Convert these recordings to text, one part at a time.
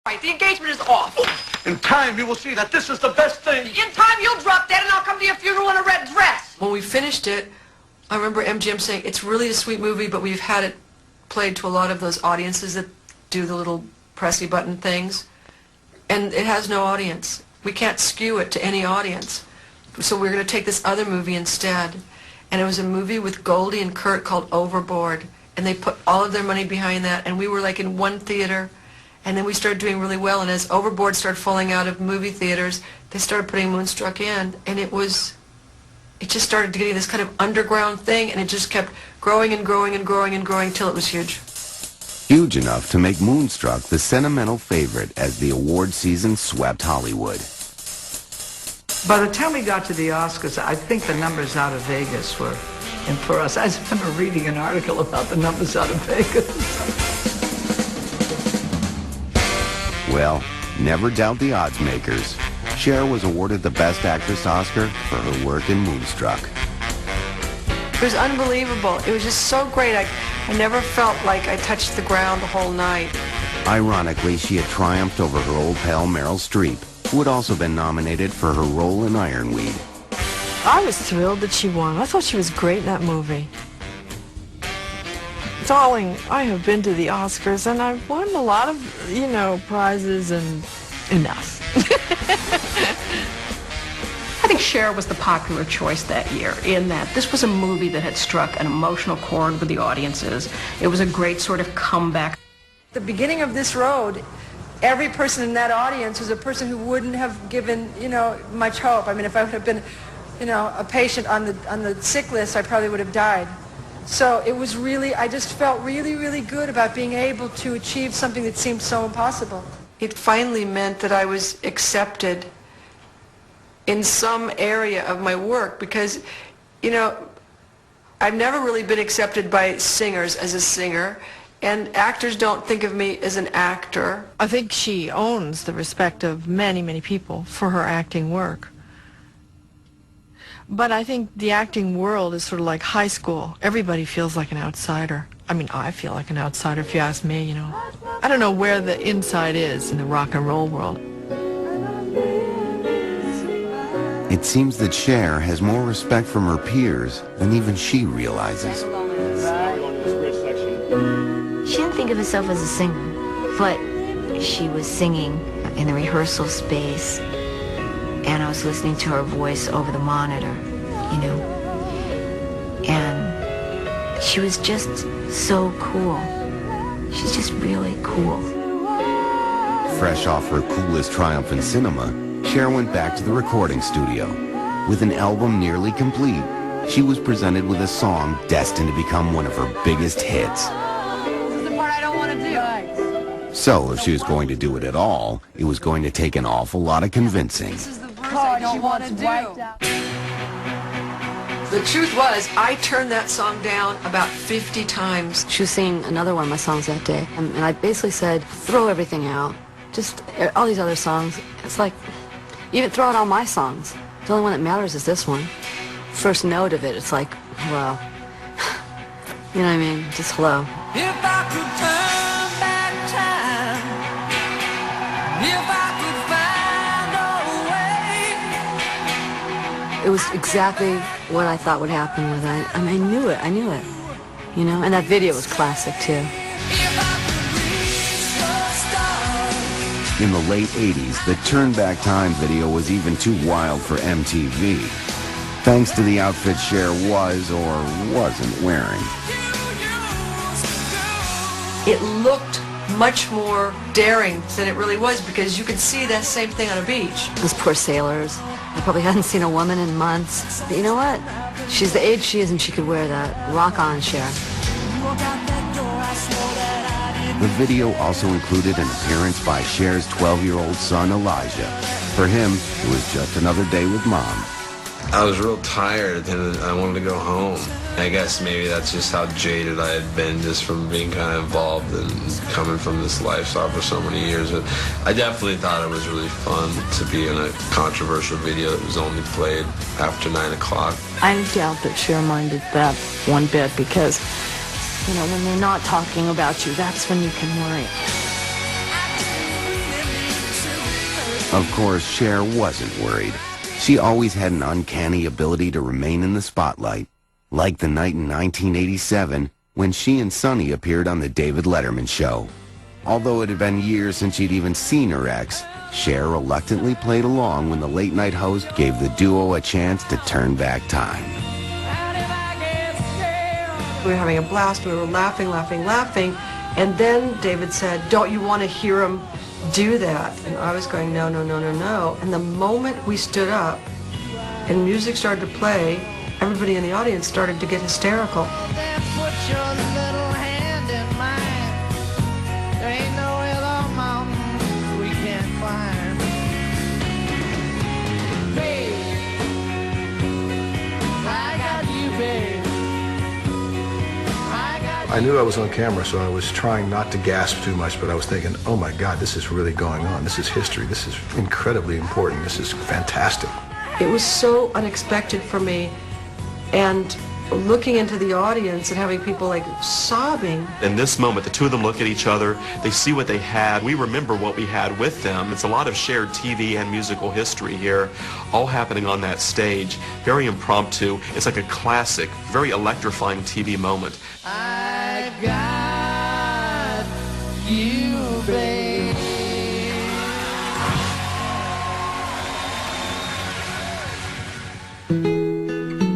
Right, the engagement is off. In time, you will see that this is the best thing. In time, you'll drop dead, and I'll come to your funeral in a red dress. When we finished it, I remember MGM saying, it's really a sweet movie, but we've had it played to a lot of those audiences that do the little pressy button things, and it has no audience. We can't skew it to any audience. So we're going to take this other movie instead. And it was a movie with Goldie and Kurt called Overboard, and they put all of their money behind that, and we were like in one theater. And then we started doing really well, and as Overboard started falling out of movie theaters, they started putting Moonstruck in, and it just started getting this kind of underground thing, and it just kept growing and growing and growing and growing till it was huge. Huge enough to make Moonstruck the sentimental favorite as the award season swept Hollywood. By the time we got to the Oscars, I think the numbers out of Vegas were in for us. I remember reading an article about the numbers out of Vegas. Well, never doubt the odds makers. Cher was awarded the Best Actress Oscar for her work in Moonstruck. It was unbelievable. It was just so great. I never felt like I touched the ground the whole night. Ironically, she had triumphed over her old pal Meryl Streep, who had also been nominated for her role in Ironweed. I was thrilled that she won. I thought she was great in that movie. Darling, I have been to the Oscars, and I've won a lot of, prizes and enough. I think Cher was the popular choice that year in that this was a movie that had struck an emotional chord with the audiences. It was a great sort of comeback. The beginning of this road, every person in that audience was a person who wouldn't have given, much hope. I mean, if I would have been, a patient on the sick list, I probably would have died. So it was really, I just felt really, really good about being able to achieve something that seemed so impossible. It finally meant that I was accepted in some area of my work because, I've never really been accepted by singers as a singer, and actors don't think of me as an actor. I think she owns the respect of many, many people for her acting work. But I think the acting world is sort of like high school. Everybody feels like an outsider. I mean, I feel like an outsider if you ask me, I don't know where the inside is in the rock and roll world. It seems that Cher has more respect from her peers than even she realizes. She didn't think of herself as a singer, but she was singing in the rehearsal space, and I was listening to her voice over the monitor, and she was just so cool. She's just really cool. Fresh off her coolest triumph in cinema, Cher went back to the recording studio. With an album nearly complete, she was presented with a song destined to become one of her biggest hits. This is the part I don't want to do. So, if she was going to do it at all, it was going to take an awful lot of convincing. This is the verse I don't want to do. The truth was, I turned that song down about 50 times. She was singing another one of my songs that day, and I basically said, throw everything out. Just all these other songs. It's like, even throw out all my songs. The only one that matters is this one. First note of it, it's like, hello. You know what I mean? Just hello. If I could turn back time, if I could find a way. It was exactly what I thought would happen with it. I mean, I knew it, and that video was classic too. In the late 80s, the Turn Back Time video was even too wild for MTV, thanks to the outfit Cher was or wasn't wearing. It looked much more daring than it really was because you could see that same thing on a beach. Those poor sailors. They probably hadn't seen a woman in months. But you know what? She's the age she is and she could wear that. Rock on, Cher. The video also included an appearance by Cher's 12-year-old son, Elijah. For him, it was just another day with Mom. I was real tired and I wanted to go home. I guess maybe that's just how jaded I had been just from being kind of involved and coming from this lifestyle for so many years. But I definitely thought it was really fun to be in a controversial video that was only played after 9 o'clock. I doubt that Cher minded that one bit because, when they're not talking about you, that's when you can worry. Of course, Cher wasn't worried. She always had an uncanny ability to remain in the spotlight, like the night in 1987 when she and Sonny appeared on The David Letterman Show. Although it had been years since she'd even seen her ex, Cher reluctantly played along when the late-night host gave the duo a chance to turn back time. We were having a blast. We were laughing, and then David said, "Don't you want to hear him do that?" And I was going, no. And the moment we stood up and music started to play, everybody in the audience started to get hysterical. Put your little hand in mine. There ain't no other mountain we can't climb. Babe, I got you, babe. I knew I was on camera, so I was trying not to gasp too much, but I was thinking, oh my God, this is really going on. This is history. This is incredibly important. This is fantastic. It was so unexpected for me, and looking into the audience and having people like sobbing. In this moment, the two of them look at each other, they see what they had, we remember what we had with them. It's a lot of shared TV and musical history here, all happening on that stage. Very impromptu. It's like a classic, very electrifying TV moment. I got you, babe.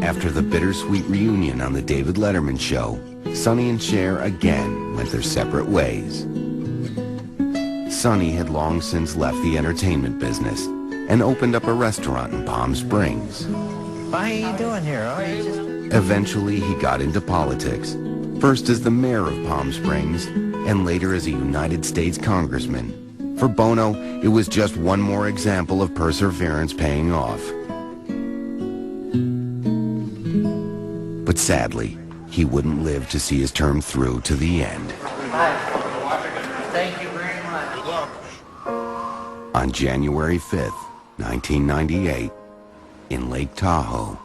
After the bittersweet reunion on The David Letterman Show, Sonny and Cher again went their separate ways. Sonny had long since left the entertainment business and opened up a restaurant in Palm Springs. What are you doing here? Oh, you just... Eventually, he got into politics, first as the mayor of Palm Springs and later as a United States congressman. For Bono, it was just one more example of perseverance paying off. But sadly, he wouldn't live to see his term through to the end. Thank you very much. On January 5th, 1998, in Lake Tahoe,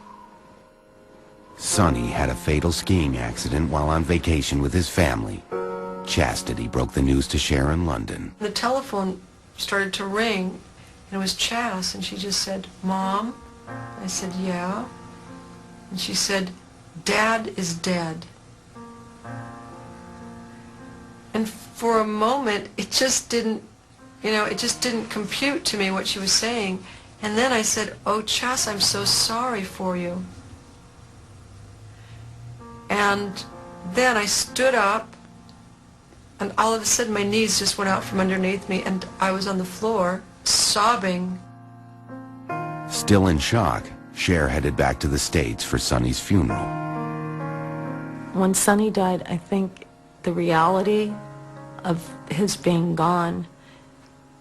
Sonny had a fatal skiing accident while on vacation with his family. Chastity broke the news to Cher in London. The telephone started to ring, and it was Chas, and she just said, "Mom?" I said, "Yeah." And she said, "Dad is dead." And for a moment, it just didn't compute to me what she was saying. And then I said, "Oh, Chas, I'm so sorry for you." And then I stood up, and all of a sudden my knees just went out from underneath me, and I was on the floor, sobbing. Still in shock, Cher headed back to the States for Sonny's funeral. When Sonny died, I think the reality of his being gone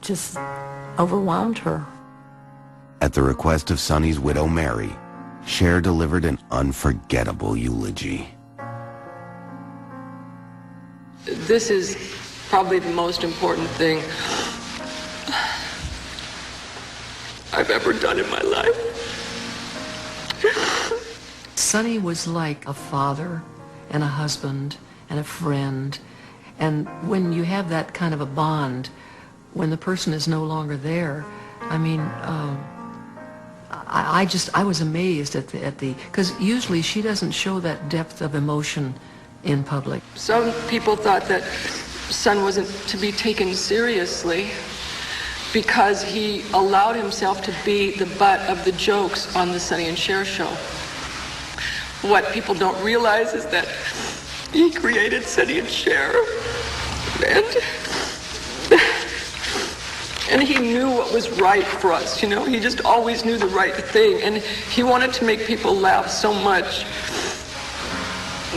just overwhelmed her. At the request of Sonny's widow, Mary, Cher delivered an unforgettable eulogy. This is probably the most important thing I've ever done in my life. Sonny was like a father and a husband and a friend, and when you have that kind of a bond, when the person is no longer there, I mean, I was amazed at the because usually she doesn't show that depth of emotion in public. Some people thought that Son wasn't to be taken seriously because he allowed himself to be the butt of the jokes on the Sonny and Cher show. What people don't realize is that he created Sonny and Cher, and he knew what was right for us, you know? He just always knew the right thing, and he wanted to make people laugh so much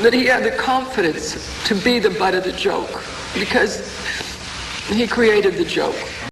that he had the confidence to be the butt of the joke because he created the joke.